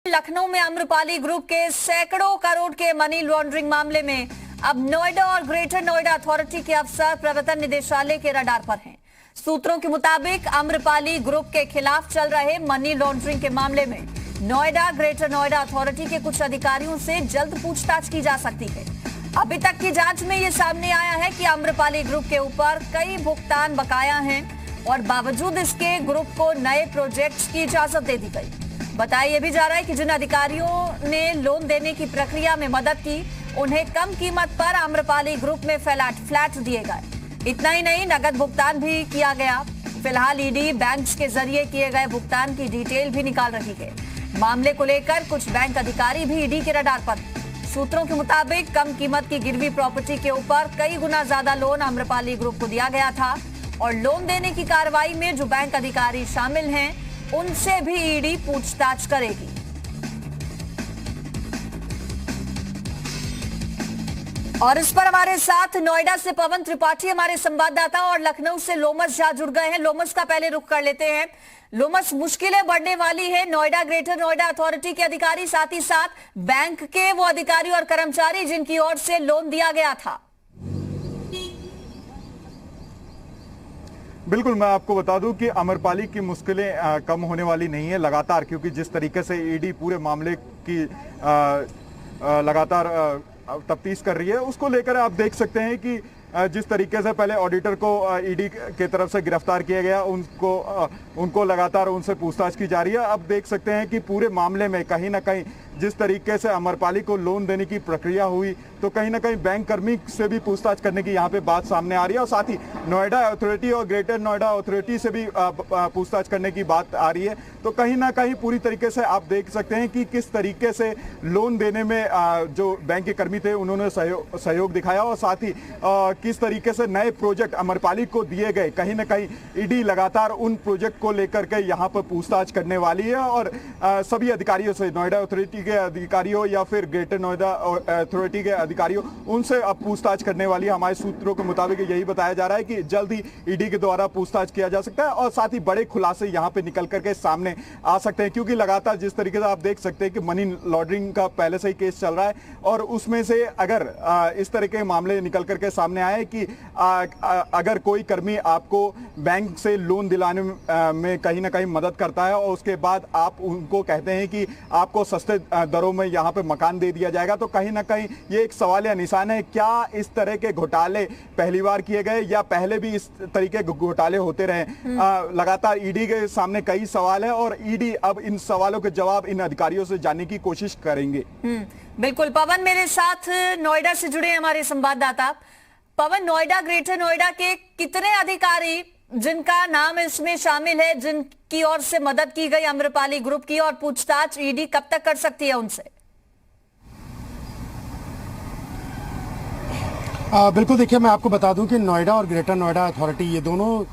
लखनऊ में आम्रपाली ग्रुप के सैकड़ों करोड़ के मनी लॉन्ड्रिंग मामले में अब नोएडा और ग्रेटर नोएडा अथॉरिटी के अफसर प्रवर्तन निदेशालय के रडार पर हैं। सूत्रों के मुताबिक आम्रपाली ग्रुप के खिलाफ चल रहे मनी लॉन्ड्रिंग के मामले में नोएडा ग्रेटर नोएडा अथॉरिटी के कुछ अधिकारियों से जल्द पूछताछ की जा सकती है। अभी तक की जांच में ये सामने आया है कि आम्रपाली ग्रुप के ऊपर कई भुगतान बकाया हैं और बावजूद इसके ग्रुप को नए प्रोजेक्ट्स की इजाजत दे दी गई। बताया यह भी जा रहा है कि जिन अधिकारियों ने लोन देने की प्रक्रिया में मदद की, उन्हें कम कीमत पर आम्रपाली ग्रुप में फ्लैट दिए गए। इतना ही नहीं, नगद भुगतान भी किया गया। फिलहाल ईडी बैंक के जरिए किए गए भुगतान की डिटेल भी निकाल रही है। मामले को लेकर कुछ बैंक अधिकारी भी ईडी के रडार पर। सूत्रों के मुताबिक कम कीमत की गिरवी प्रॉपर्टी के ऊपर कई गुना ज्यादा लोन आम्रपाली ग्रुप को दिया गया था और लोन देने की कार्रवाई में जो बैंक अधिकारी शामिल हैं, उनसे भी ईडी पूछताछ करेगी। और इस पर हमारे साथ नोएडा से पवन त्रिपाठी हमारे संवाददाता और लखनऊ से लोमस झा जुड़ गए हैं। लोमस का पहले रुख कर लेते हैं। लोमस, मुश्किलें बढ़ने वाली है। नोएडा ग्रेटर नोएडा अथॉरिटी के अधिकारी, साथ ही साथ बैंक के वो अधिकारी और कर्मचारी जिनकी ओर से लोन दिया गया था। बिल्कुल, मैं आपको बता दूं कि आम्रपाली की मुश्किलें कम होने वाली नहीं है लगातार, क्योंकि जिस तरीके से ईडी पूरे मामले की लगातार तफ्तीश कर रही है, उसको लेकर आप देख सकते हैं कि जिस तरीके से पहले ऑडिटर को ईडी के तरफ से गिरफ्तार किया गया, उनको लगातार उनसे पूछताछ की जा रही है। अब देख सकते हैं कि पूरे मामले में कहीं ना कहीं जिस तरीके से आम्रपाली को लोन देने की प्रक्रिया हुई, तो कहीं ना कहीं बैंक कर्मी से भी पूछताछ करने की यहाँ पे बात सामने आ रही है और साथ ही नोएडा अथॉरिटी और ग्रेटर नोएडा अथॉरिटी से भी पूछताछ करने की बात आ रही है। तो कहीं ना कहीं पूरी तरीके से आप देख सकते हैं कि किस तरीके से लोन देने में जो बैंक के कर्मी थे उन्होंने सहयोग दिखाया और साथ ही किस तरीके से नए प्रोजेक्ट आम्रपाली को दिए गए। कहीं ना कहीं ईडी लगातार उन प्रोजेक्ट को लेकर के यहाँ पर पूछताछ करने वाली है और सभी अधिकारियों से, नोएडा अथॉरिटी के अधिकारियों या फिर ग्रेटर नोएडा अथॉरिटी के अधिकारियों, उनसे अब पूछताछ करने वाली है। हमारे सूत्रों के मुताबिक यही बताया जा रहा है कि जल्द ही ईडी के द्वारा पूछताछ किया जा सकता है और साथ ही बड़े खुलासे यहाँ पे निकल करके सामने आ सकते हैं, क्योंकि लगातार जिस तरीके से आप देख सकते हैं कि मनी लॉन्ड्रिंग का पहले से ही केस चल रहा है और उसमें से अगर इस तरह के मामले निकल करके सामने आए कि अगर कोई कर्मी आपको बैंक से लोन दिलाने में कहीं ना कहीं मदद करता है और उसके बाद आप उनको कहते हैं कि आपको सस्ते दरों में यहाँ पे मकान दे दिया जाएगा, तो कहीं ना कहीं ये एक सवाल या निशान है। क्या इस तरह के घोटाले पहली बार किए गए या पहले भी इस तरीके के घोटाले होते रहे? लगातार ईडी के सामने कई सवाल है और ईडी अब इन सवालों के जवाब इन अधिकारियों से जानने की कोशिश करेंगे। बिल्कुल पवन, मेरे साथ नोएडा से जुड़े हमारे संवाददाता। पवन, नोएडा ग्रेटर नोएडा के कितने अधिकारी जिनका नाम इसमें शामिल है, जिनकी ओर से मदद की गई आम्रपाली ग्रुप की, और पूछताछ ईडी कब तक कर सकती है उनसे? बिल्कुल, देखिए मैं आपको बता दूं कि नोएडा और ग्रेटर नोएडा अथॉरिटी, ये दोनों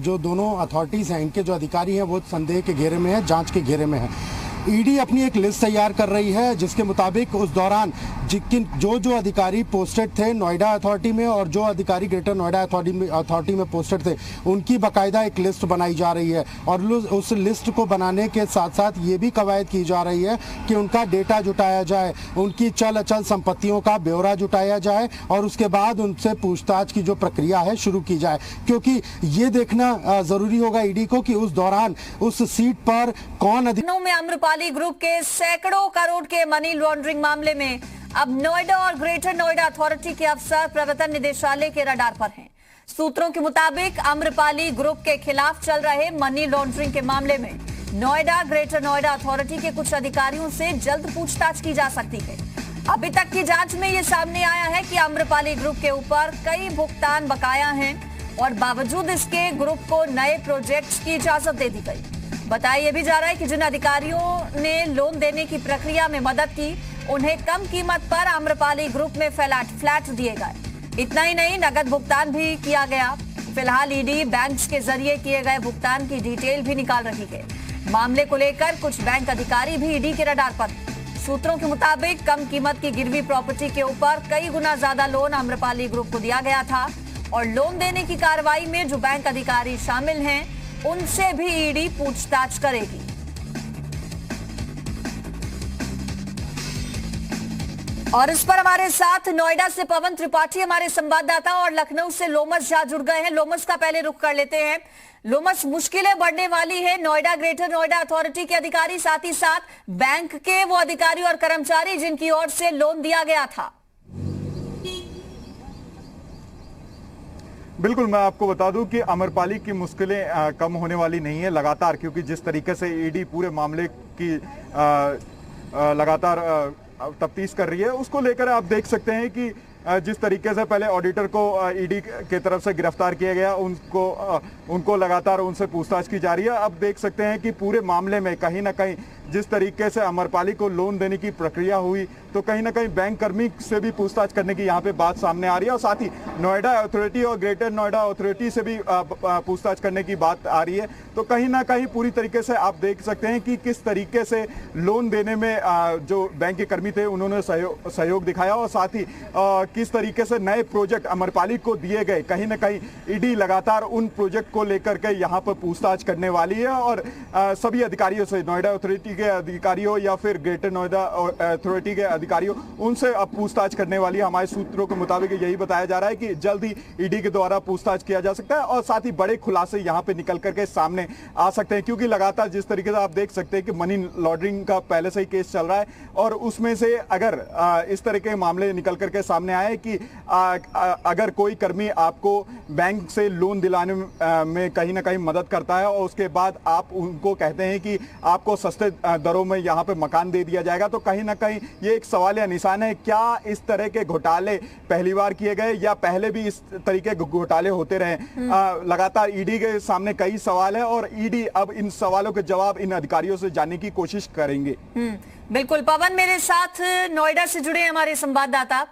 जो दोनों अथॉरिटीज़ हैं, इनके जो अधिकारी हैं वो संदेह के घेरे में है, जांच के घेरे में है। ईडी अपनी एक लिस्ट तैयार कर रही है जिसके मुताबिक उस दौरान जो अधिकारी पोस्टेड थे नोएडा अथॉरिटी में और जो अधिकारी ग्रेटर नोएडा अथॉरिटी में पोस्टेड थे, उनकी बाकायदा एक लिस्ट बनाई जा रही है और उस लिस्ट को बनाने के साथ साथ ये भी कवायद की जा रही है कि उनका डेटा जुटाया जाए, उनकी चल अचल संपत्तियों का ब्यौरा जुटाया जाए और उसके बाद उनसे पूछताछ की जो प्रक्रिया है शुरू की जाए, क्योंकि ये देखना जरूरी होगा ईडी को कि उस दौरान उस सीट पर कौन आम्रपाली ग्रुप के सैकड़ों करोड़ के मनी लॉन्ड्रिंग मामले में अब नोएडा और ग्रेटर नोएडा अथॉरिटी के अफसर प्रवर्तन निदेशालय के रडार पर हैं। सूत्रों के मुताबिक आम्रपाली ग्रुप के खिलाफ चल रहे मनी लॉन्ड्रिंग के मामले में नोएडा ग्रेटर नोएडा अथॉरिटी के कुछ अधिकारियों से जल्द पूछताछ की जा सकती है। अभी तक की जांच में ये सामने आया है कि आम्रपाली ग्रुप के ऊपर कई भुगतान बकाया हैं और बावजूद इसके ग्रुप को नए प्रोजेक्ट्स की इजाजत दे दी गई। बताया यह भी जा रहा है कि जिन अधिकारियों ने लोन देने की प्रक्रिया में मदद की, उन्हें कम कीमत पर आम्रपाली ग्रुप में फ्लैट दिए गए। इतना ही नहीं, नगद भुगतान भी किया गया। फिलहाल ईडी बैंक के जरिए किए गए भुगतान की डिटेल भी निकाल रही है। मामले को लेकर कुछ बैंक अधिकारी भी ईडी के रडार पर। सूत्रों के मुताबिक कम कीमत की गिरवी प्रॉपर्टी के ऊपर कई गुना ज्यादा लोन आम्रपाली ग्रुप को दिया गया था और लोन देने की कार्रवाई में जो बैंक अधिकारी शामिल हैं, उनसे भी ईडी पूछताछ करेगी। और इस पर हमारे साथ नोएडा से पवन त्रिपाठी हमारे संवाददाता और लखनऊ से लोमस झा जुड़ गए हैं। लोमस का पहले रुख कर लेते हैं। लोमस, मुश्किलें बढ़ने वाली है। नोएडा ग्रेटर नोएडा अथॉरिटी के अधिकारी, साथ ही साथ बैंक के वो अधिकारी और कर्मचारी जिनकी ओर से लोन दिया गया था। बिल्कुल, मैं आपको बता दूं कि अमरपाली की मुश्किलें कम होने वाली नहीं है लगातार, क्योंकि जिस तरीके से ईडी पूरे मामले की लगातार तफ्तीश कर रही है, उसको लेकर आप देख सकते हैं कि जिस तरीके से पहले ऑडिटर को ईडी के तरफ से गिरफ्तार किया गया, उनको लगातार उनसे पूछताछ की जा रही है। अब देख सकते हैं कि पूरे मामले में कहीं ना कहीं जिस तरीके से अमरपाली को लोन देने की प्रक्रिया हुई, तो कहीं ना कहीं बैंक कर्मी से भी पूछताछ करने की यहाँ पे बात सामने आ रही है और साथ ही नोएडा अथॉरिटी और ग्रेटर नोएडा अथॉरिटी से भी पूछताछ करने की बात आ रही है। तो कहीं ना कहीं पूरी तरीके से आप देख सकते हैं कि किस तरीके से लोन देने में जो बैंक के कर्मी थे उन्होंने सहयोग दिखाया और साथ ही किस तरीके से नए प्रोजेक्ट अमरपाली को दिए गए। कहीं ना कहीं ईडी लगातार उन प्रोजेक्ट को लेकर के यहाँ पर पूछताछ करने वाली है और सभी अधिकारियों से, नोएडा अथॉरिटी के अधिकारियों या फिर ग्रेटर नोएडा अथॉरिटी के अधिकारियों, उनसे अब पूछताछ करने वाली है। हमारे सूत्रों के मुताबिक यही बताया जा रहा है कि जल्द ही ईडी के द्वारा पूछताछ किया जा सकता है और साथ ही बड़े खुलासे यहाँ पे निकल करके सामने आ सकते हैं, क्योंकि लगातार जिस तरीके से आप देख सकते हैं कि मनी लॉन्ड्रिंग का पहले से ही केस चल रहा है और उसमें से अगर इस तरह के मामले निकल करके सामने आए कि अगर कोई कर्मी आपको बैंक से लोन दिलाने में कहीं ना कहीं मदद करता है और उसके बाद आप उनको कहते हैं कि आपको सस्ते दरों में यहाँ पे मकान दे दिया जाएगा, तो कहीं ना कहीं ये एक सवाल या निशान है। क्या इस तरह के घोटाले पहली बार किए गए या पहले भी इस तरीके के घोटाले होते रहे? लगातार ईडी के सामने कई सवाल है और ईडी अब इन सवालों के जवाब इन अधिकारियों से जानने की कोशिश करेंगे। बिल्कुल पवन, मेरे साथ नोएडा से जुड़े हमारे संवाददाता।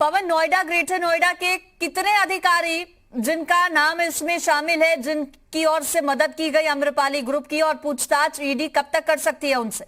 पवन, नोएडा ग्रेटर नोएडा के कितने अधिकारी जिनका नाम इसमें शामिल है, जिनकी ओर से मदद की गई अम्रपाली ग्रुप की, और पूछताछ ईडी कब तक कर सकती है उनसे?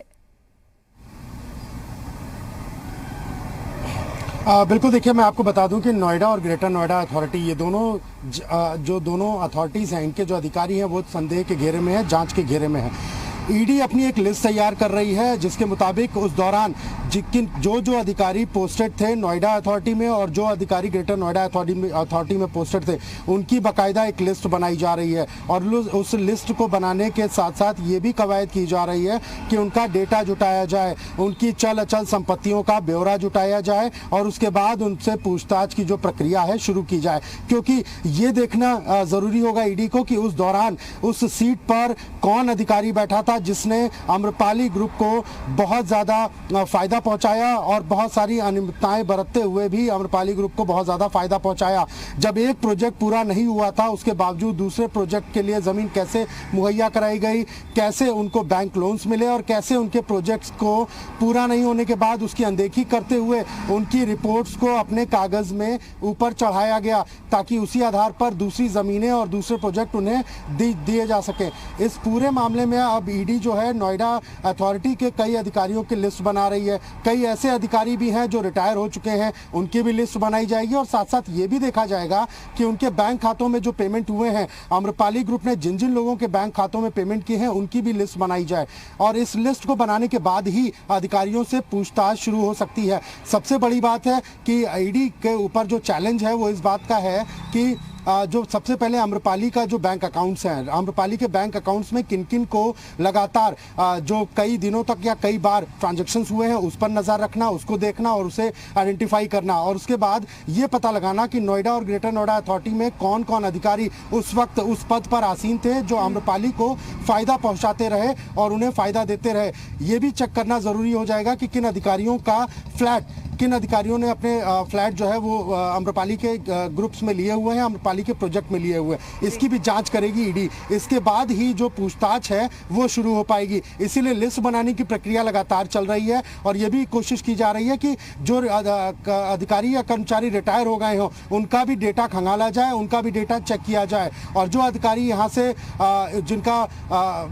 बिल्कुल, देखिए मैं आपको बता दूं कि नोएडा और ग्रेटर नोएडा अथॉरिटी, ये दोनों जो दोनों अथॉरिटीज़ हैं, इनके जो अधिकारी हैं वो संदेह के घेरे में है, जांच के घेरे में है। ईडी अपनी एक लिस्ट तैयार कर रही है जिसके मुताबिक उस दौरान जो अधिकारी पोस्टेड थे नोएडा अथॉरिटी में और जो अधिकारी ग्रेटर नोएडा अथॉरिटी में पोस्टेड थे, उनकी बाकायदा एक लिस्ट बनाई जा रही है और उस लिस्ट को बनाने के साथ साथ ये भी कवायद की जा रही है कि उनका डेटा जुटाया जाए, उनकी चल अचल संपत्तियों का ब्यौरा जुटाया जाए और उसके बाद उनसे पूछताछ की जो प्रक्रिया है शुरू की जाए, क्योंकि ये देखना ज़रूरी होगा ईडी को कि उस दौरान उस सीट पर कौन अधिकारी बैठा था जिसने अम्रपाली ग्रुप को बहुत ज़्यादा फ़ायदा पहुंचाया और बहुत सारी अनियमितताएं बरतते हुए भी अम्रपाली ग्रुप को बहुत ज़्यादा फ़ायदा पहुंचाया। जब एक प्रोजेक्ट पूरा नहीं हुआ था उसके बावजूद दूसरे प्रोजेक्ट के लिए ज़मीन कैसे मुहैया कराई गई, कैसे उनको बैंक लोन्स मिले और कैसे उनके प्रोजेक्ट्स को पूरा नहीं होने के बाद उसकी अनदेखी करते हुए उनकी रिपोर्ट्स को अपने कागज़ में ऊपर चढ़ाया गया ताकि उसी आधार पर दूसरी ज़मीनें और दूसरे प्रोजेक्ट उन्हें दिए जा सकें। इस पूरे मामले में अब ईडी जो है नोएडा अथॉरिटी के कई अधिकारियों की लिस्ट बना रही है। कई ऐसे अधिकारी भी हैं जो रिटायर हो चुके हैं, उनकी भी लिस्ट बनाई जाएगी और साथ साथ ये भी देखा जाएगा कि उनके बैंक खातों में जो पेमेंट हुए हैं, अम्रपाली ग्रुप ने जिन जिन लोगों के बैंक खातों में पेमेंट किए हैं उनकी भी लिस्ट बनाई जाए और इस लिस्ट को बनाने के बाद ही अधिकारियों से पूछताछ शुरू हो सकती है। सबसे बड़ी बात है कि ईडी के ऊपर जो चैलेंज है वो इस बात का है कि जो सबसे पहले अम्रपाली का जो बैंक अकाउंट्स हैं, अम्रपाली के बैंक अकाउंट्स में किन किन को लगातार जो कई दिनों तक या कई बार ट्रांजैक्शंस हुए हैं उस पर नज़र रखना, उसको देखना और उसे आइडेंटिफाई करना और उसके बाद ये पता लगाना कि नोएडा और ग्रेटर नोएडा अथॉरिटी में कौन कौन अधिकारी उस वक्त उस पद पर आसीन थे जो अम्रपाली को फ़ायदा पहुँचाते रहे और उन्हें फ़ायदा देते रहे। ये भी चेक करना ज़रूरी हो जाएगा कि किन अधिकारियों का फ्लैट, किन अधिकारियों ने अपने फ्लैट जो है वो अम्रपाली के ग्रुप्स में लिए हुए हैं, अम्रपाली के प्रोजेक्ट में लिए हुए हैं। इसकी भी जांच करेगी ईडी। इसके बाद ही जो पूछताछ है वो शुरू हो पाएगी। इसीलिए लिस्ट बनाने की प्रक्रिया लगातार चल रही है और ये भी कोशिश की जा रही है कि जो अधिकारी या कर्मचारी रिटायर हो गए हों उनका भी डेटा खंगाला जाए, उनका भी डेटा चेक किया जाए और जो अधिकारी यहाँ से जिनका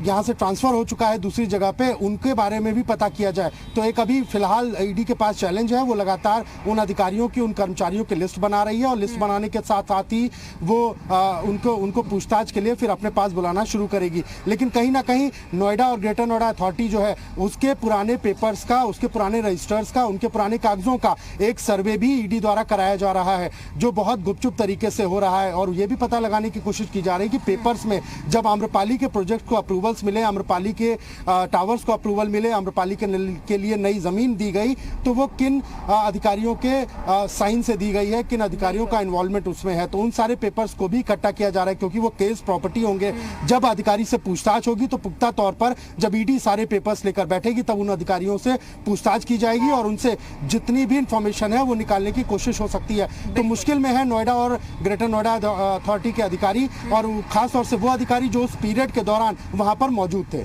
यहाँ से ट्रांसफ़र हो चुका है दूसरी जगह पे, उनके बारे में भी पता किया जाए। तो एक अभी फिलहाल ईडी के पास चैलेंज है, वो लगातार उन अधिकारियों की, उन कर्मचारियों की लिस्ट बना रही है और लिस्ट बनाने के साथ साथ ही वो उनको पूछताछ के लिए फिर अपने पास बुलाना शुरू करेगी। लेकिन कहीं ना कहीं नोएडा और ग्रेटर नोएडा अथॉरिटी जो है उसके पुराने पेपर्स का, उसके पुराने रजिस्टर्स का, उनके पुराने कागजों का एक सर्वे भी ईडी द्वारा कराया जा रहा है, जो बहुत गुपचुप तरीके से हो रहा है। और ये भी पता लगाने की कोशिश की जा रही है कि पेपर्स में जब आम्रपाली के प्रोजेक्ट को अप्रूवल्स मिले, आम्रपाली के टावर्स को अप्रूवल मिले, आम्रपाली के लिए नई जमीन दी गई, तो वो किन अधिकारियों के साइन से दी गई है, किन अधिकारियों का इन्वॉल्वमेंट उसमें है। तो उन सारे पेपर्स को भी इकट्ठा किया जा रहा है, क्योंकि वो केस प्रॉपर्टी होंगे। जब अधिकारी से पूछताछ होगी तो पुख्ता तौर पर जब ईडी सारे पेपर्स लेकर बैठेगी तब उन अधिकारियों से पूछताछ की जाएगी और उनसे जितनी भी इंफॉर्मेशन है वो निकालने की कोशिश हो सकती है। तो मुश्किल में है नोएडा और ग्रेटर नोएडा अथॉरिटी के अधिकारी, और खास तौर से वो अधिकारी जो उस पीरियड के दौरान वहां पर मौजूद थे।